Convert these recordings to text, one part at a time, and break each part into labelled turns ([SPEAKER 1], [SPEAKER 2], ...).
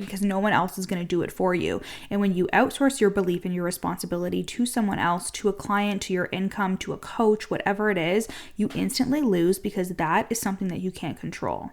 [SPEAKER 1] because no one else is going to do it for you. And when you outsource your belief and your responsibility to someone else, to a client, to your income, to a coach, whatever it is, you instantly lose because that is something that you can't control.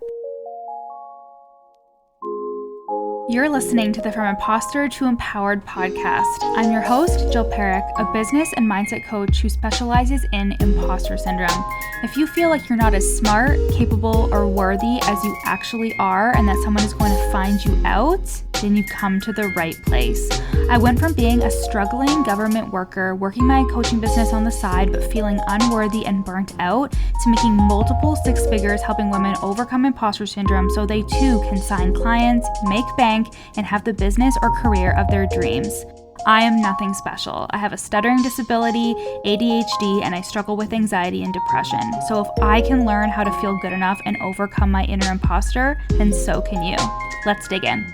[SPEAKER 1] You're listening to the From Imposter to Empowered podcast. I'm your host, Jill Perrick, a business and mindset coach who specializes in imposter syndrome. If you feel like you're not as smart, capable, or worthy as you actually are, and that someone is going to find you out, then you've come to the right place. I went from being a struggling government worker, working my coaching business on the side, but feeling unworthy and burnt out, to making multiple six figures helping women overcome imposter syndrome so they too can sign clients, make bank, and have the business or career of their dreams. I am nothing special. I have a stuttering disability, ADHD, and I struggle with anxiety and depression. So if I can learn how to feel good enough and overcome my inner imposter, then so can you. Let's dig in.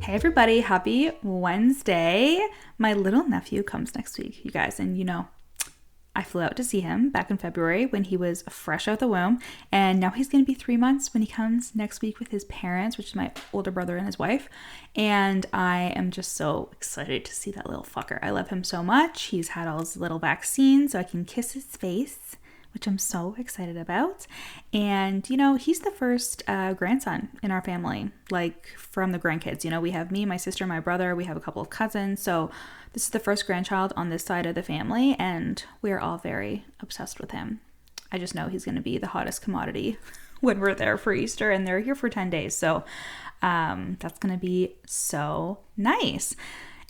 [SPEAKER 1] Hey everybody, happy Wednesday. My little nephew comes next week, you guys, and I flew out to see him back in February when he was fresh out the womb, and now he's going to be 3 months when he comes next week with his parents, which is my older brother and his wife, and I am just so excited to see that little fucker. I love him so much. He's had all his little vaccines, so I can kiss his face, which I'm so excited about. And, he's the first grandson in our family, like from the grandkids. We have me, my sister, my brother, we have a couple of cousins. So this is the first grandchild on this side of the family, and we're all very obsessed with him. I just know he's going to be the hottest commodity when we're there for Easter, and they're here for 10 days. So that's going to be so nice.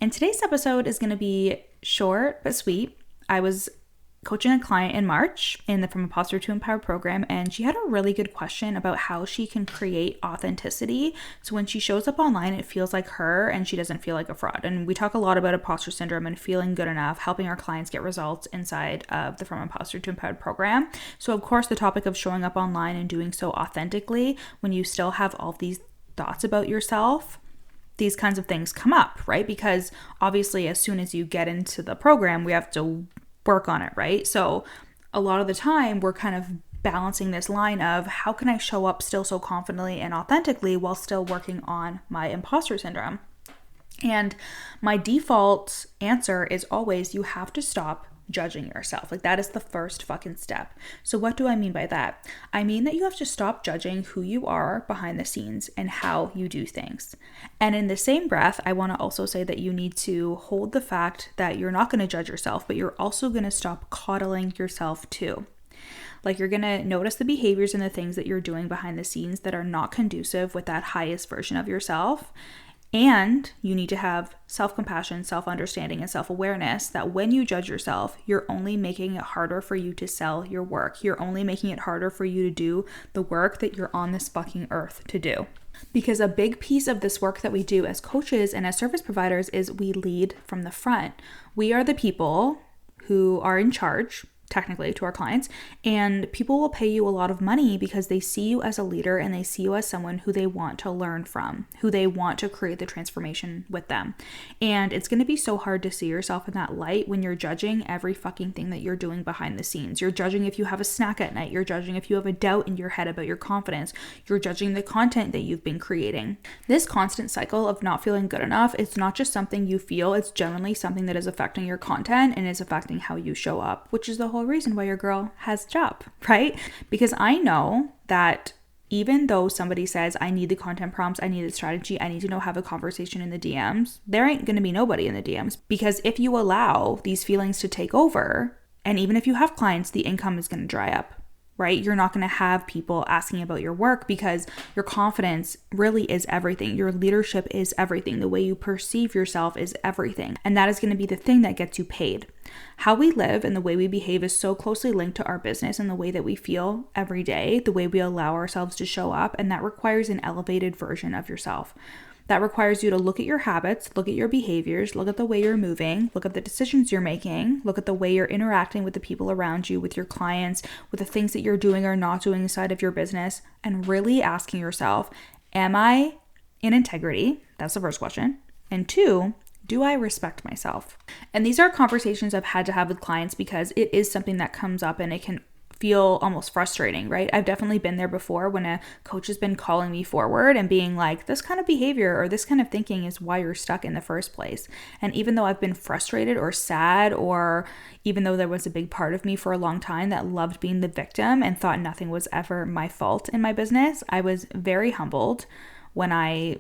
[SPEAKER 1] And today's episode is going to be short but sweet. I was coaching a client in March in the From Imposter to Empowered program, and she had a really good question about how she can create authenticity so when she shows up online it feels like her and she doesn't feel like a fraud. And we talk a lot about imposter syndrome and feeling good enough, helping our clients get results inside of the From Imposter to Empowered program. So of course the topic of showing up online and doing so authentically when you still have all these thoughts about yourself, these kinds of things come up, right? Because obviously as soon as you get into the program, we have to work on it, right? So a lot of the time we're kind of balancing this line of how can I show up still so confidently and authentically while still working on my imposter syndrome. And my default answer is always, you have to stop judging yourself. Like, that is the first fucking step. So what do I mean by that? I mean that you have to stop judging who you are behind the scenes and how you do things. And in the same breath, I want to also say that you need to hold the fact that you're not going to judge yourself, but you're also going to stop coddling yourself too. Like, you're going to notice the behaviors and the things that you're doing behind the scenes that are not conducive with that highest version of yourself. And you need to have self-compassion, self-understanding, and self-awareness that when you judge yourself, you're only making it harder for you to sell your work. You're only making it harder for you to do the work that you're on this fucking earth to do. Because a big piece of this work that we do as coaches and as service providers is we lead from the front. We are the people who are in charge, technically, to our clients, and people will pay you a lot of money because they see you as a leader and they see you as someone who they want to learn from, who they want to create the transformation with them. And it's going to be so hard to see yourself in that light when you're judging every fucking thing that you're doing behind the scenes. You're judging if you have a snack at night. You're judging if you have a doubt in your head about your confidence. You're judging the content that you've been creating. This constant cycle of not feeling good enough, it's not just something you feel, it's generally something that is affecting your content and is affecting how you show up, which is the whole reason why your girl has a job, right? Because I know that even though somebody says, I need the content prompts, I need the strategy, I need to know how to have a conversation in the DMs, there ain't going to be nobody in the DMs. Because if you allow these feelings to take over, and even if you have clients, the income is going to dry up, right? You're not going to have people asking about your work because your confidence really is everything. Your leadership is everything. The way you perceive yourself is everything. And that is going to be the thing that gets you paid. How we live and the way we behave is so closely linked to our business and the way that we feel every day, the way we allow ourselves to show up. And that requires an elevated version of yourself. That requires you to look at your habits, look at your behaviors, look at the way you're moving, look at the decisions you're making, look at the way you're interacting with the people around you, with your clients, with the things that you're doing or not doing inside of your business, and really asking yourself, am I in integrity? That's the first question. And 2, do I respect myself? And these are conversations I've had to have with clients because it is something that comes up and it can feel almost frustrating, right? I've definitely been there before when a coach has been calling me forward and being like, this kind of behavior or this kind of thinking is why you're stuck in the first place. And even though I've been frustrated or sad, or even though there was a big part of me for a long time that loved being the victim and thought nothing was ever my fault in my business, I was very humbled when I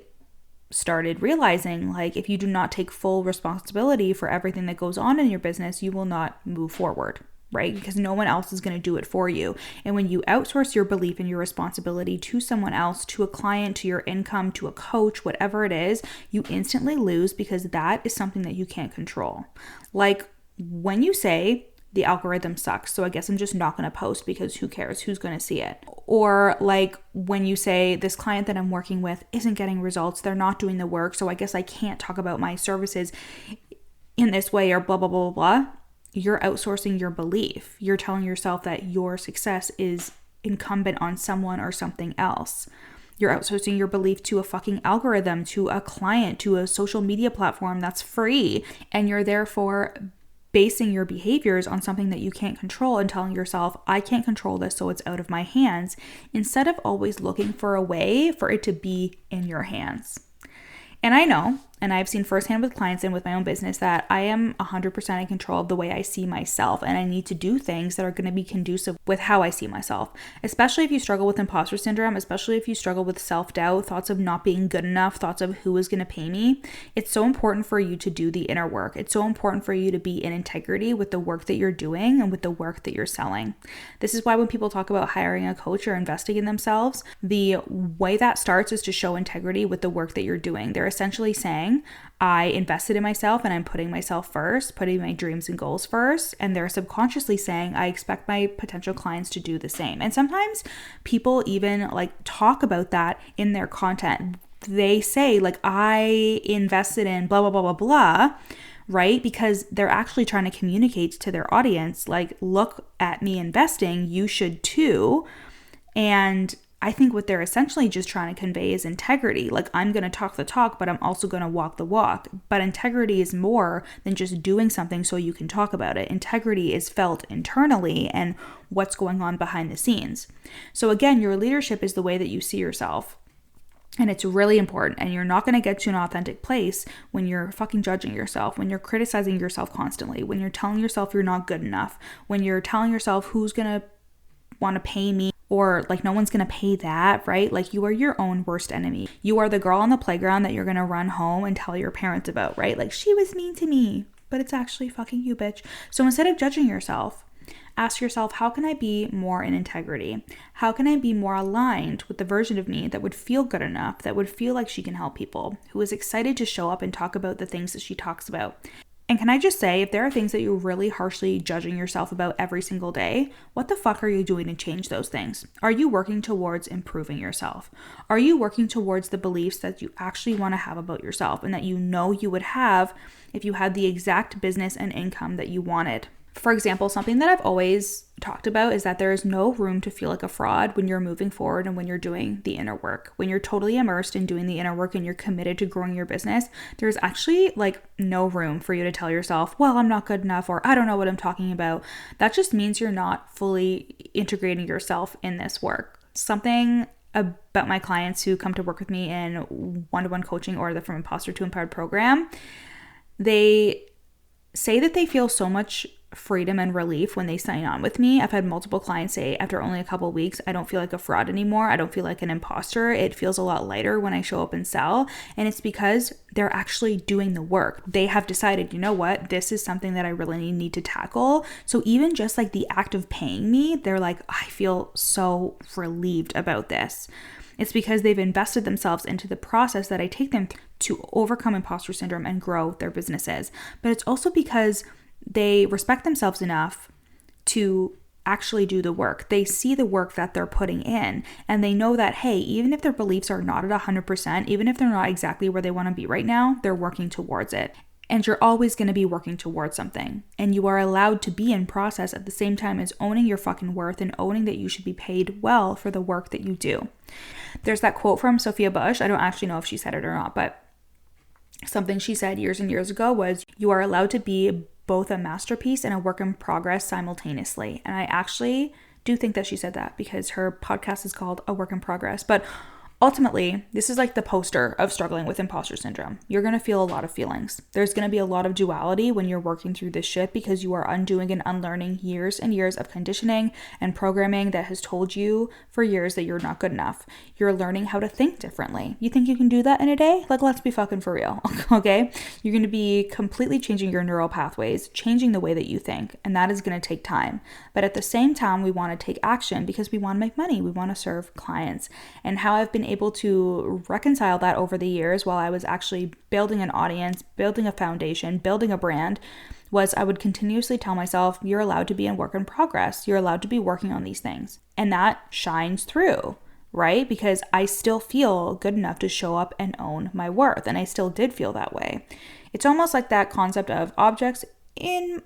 [SPEAKER 1] started realizing, like, if you do not take full responsibility for everything that goes on in your business, you will not move forward, right? Because no one else is going to do it for you. And when you outsource your belief and your responsibility to someone else, to a client, to your income, to a coach, whatever it is, you instantly lose, because that is something that you can't control. Like when you say, the algorithm sucks, so I guess I'm just not going to post because who cares? Who's going to see it? Or like when you say, this client that I'm working with isn't getting results, they're not doing the work, so I guess I can't talk about my services in this way, or blah, blah, blah, blah, blah. You're outsourcing your belief. You're telling yourself that your success is incumbent on someone or something else. You're outsourcing your belief to a fucking algorithm, to a client, to a social media platform that's free, and you're therefore basing your behaviors on something that you can't control and telling yourself, I can't control this, so it's out of my hands, instead of always looking for a way for it to be in your hands. And I know, and I've seen firsthand with clients and with my own business, that I am 100% in control of the way I see myself, and I need to do things that are going to be conducive with how I see myself. Especially if you struggle with imposter syndrome, especially if you struggle with self-doubt, thoughts of not being good enough, thoughts of who is going to pay me. It's so important for you to do the inner work. It's so important for you to be in integrity with the work that you're doing and with the work that you're selling. This is why when people talk about hiring a coach or investing in themselves, the way that starts is to show integrity with the work that you're doing. They're essentially saying, I invested in myself and I'm putting myself first, putting my dreams and goals first. And they're subconsciously saying, I expect my potential clients to do the same. And sometimes people even like talk about that in their content. They say like, I invested in blah, blah, blah, blah, blah, right? Because they're actually trying to communicate to their audience, like, look at me investing, you should too. And I think what they're essentially just trying to convey is integrity. Like, I'm going to talk the talk, but I'm also going to walk the walk. But integrity is more than just doing something so you can talk about it. Integrity is felt internally and what's going on behind the scenes. So again, your leadership is the way that you see yourself. And it's really important. And you're not going to get to an authentic place when you're fucking judging yourself, when you're criticizing yourself constantly, when you're telling yourself you're not good enough, when you're telling yourself who's going to want to pay me, or like no one's going to pay that, right? Like, you are your own worst enemy. You are the girl on the playground that you're going to run home and tell your parents about, right? Like, she was mean to me, but it's actually fucking you, bitch. So instead of judging yourself, ask yourself, how can I be more in integrity? How can I be more aligned with the version of me that would feel good enough, that would feel like she can help people, who is excited to show up and talk about the things that she talks about? And can I just say, if there are things that you're really harshly judging yourself about every single day, what the fuck are you doing to change those things? Are you working towards improving yourself? Are you working towards the beliefs that you actually want to have about yourself and that you know you would have if you had the exact business and income that you wanted? For example, something that I've always talked about is that there is no room to feel like a fraud when you're moving forward and when you're doing the inner work. When you're totally immersed in doing the inner work and you're committed to growing your business, there's actually like no room for you to tell yourself, well, I'm not good enough, or I don't know what I'm talking about. That just means you're not fully integrating yourself in this work. Something about my clients who come to work with me in one-to-one coaching or the From Imposter to Empowered program, they say that they feel so much freedom and relief when they sign on with me. I've had multiple clients say after only a couple of weeks, I don't feel like a fraud anymore. I don't feel like an imposter. It feels a lot lighter when I show up and sell. And it's because they're actually doing the work. They have decided, you know what, this is something that I really need to tackle. So even just like the act of paying me, they're like, I feel so relieved about this. It's because they've invested themselves into the process that I take them through to overcome imposter syndrome and grow their businesses. But it's also because they respect themselves enough to actually do the work. They see the work that they're putting in, and they know that, hey, even if their beliefs are not at 100%, even if they're not exactly where they want to be right now, they're working towards it. And you're always going to be working towards something. And you are allowed to be in process at the same time as owning your fucking worth and owning that you should be paid well for the work that you do. There's that quote from Sophia Bush. I don't actually know if she said it or not, but something she said years and years ago was, you are allowed to be both a masterpiece and a work in progress simultaneously. And I actually do think that she said that because her podcast is called A Work in Progress. But ultimately, this is like the poster of struggling with imposter syndrome. You're going to feel a lot of feelings. There's going to be a lot of duality when you're working through this shit because you are undoing and unlearning years and years of conditioning and programming that has told you for years that you're not good enough. You're learning how to think differently. You think you can do that in a day? Like, let's be fucking for real, okay? You're going to be completely changing your neural pathways, changing the way that you think, and that is going to take time. But at the same time, we want to take action because we want to make money. We want to serve clients. And how I've been able to reconcile that over the years while I was actually building an audience, building a foundation, building a brand, was I would continuously tell myself, you're allowed to be in work in progress. You're allowed to be working on these things. And that shines through, right? Because I still feel good enough to show up and own my worth. And I still did feel that way. It's almost like that concept of objects in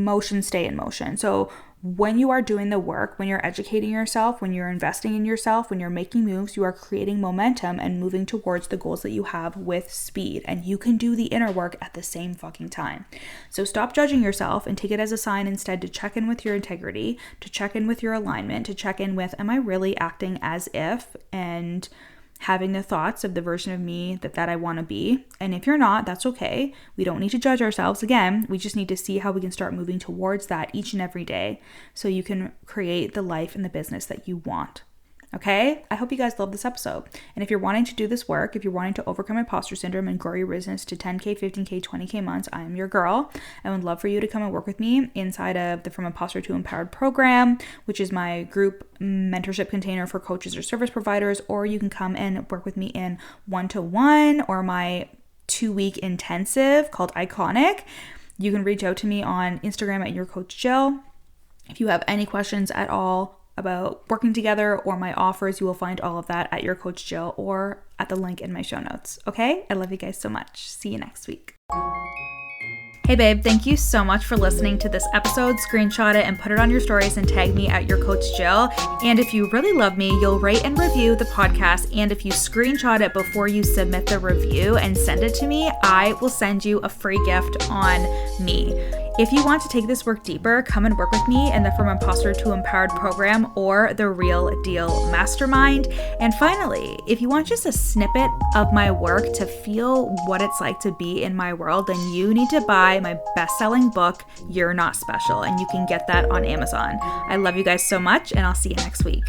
[SPEAKER 1] motion stay in motion. So when you are doing the work, when you're educating yourself, when you're investing in yourself, when you're making moves, you are creating momentum and moving towards the goals that you have with speed. And you can do the inner work at the same fucking time. So stop judging yourself and take it as a sign instead to check in with your integrity, to check in with your alignment, to check in with, am I really acting as if, and having the thoughts of the version of me that I want to be. And if you're not, that's okay. We don't need to judge ourselves again. We just need to see how we can start moving towards that each and every day so you can create the life and the business that you want. Okay? I hope you guys love this episode. And if you're wanting to do this work, if you're wanting to overcome imposter syndrome and grow your business to 10K, 15K, 20K months, I am your girl. I would love for you to come and work with me inside of the From Imposter to Empowered program, which is my group mentorship container for coaches or service providers, or you can come and work with me in one-to-one or my 2-week intensive called Iconic. You can reach out to me on Instagram at YourCoachJill. If you have any questions at all about working together or my offers, you will find all of that at Your Coach Jill or at the link in my show notes. Okay? I love you guys so much. See you next week. Hey babe, thank you so much for listening to this episode. Screenshot it and put it on your stories and tag me at Your Coach Jill. And if you really love me, you'll rate and review the podcast. And if you screenshot it before you submit the review and send it to me, I will send you a free gift on me. If you want to take this work deeper, come and work with me in the From Imposter to Empowered program or the Real Deal Mastermind. And finally, if you want just a snippet of my work to feel what it's like to be in my world, then you need to buy my best-selling book, You're Not Special, and you can get that on Amazon. I love you guys so much, and I'll see you next week.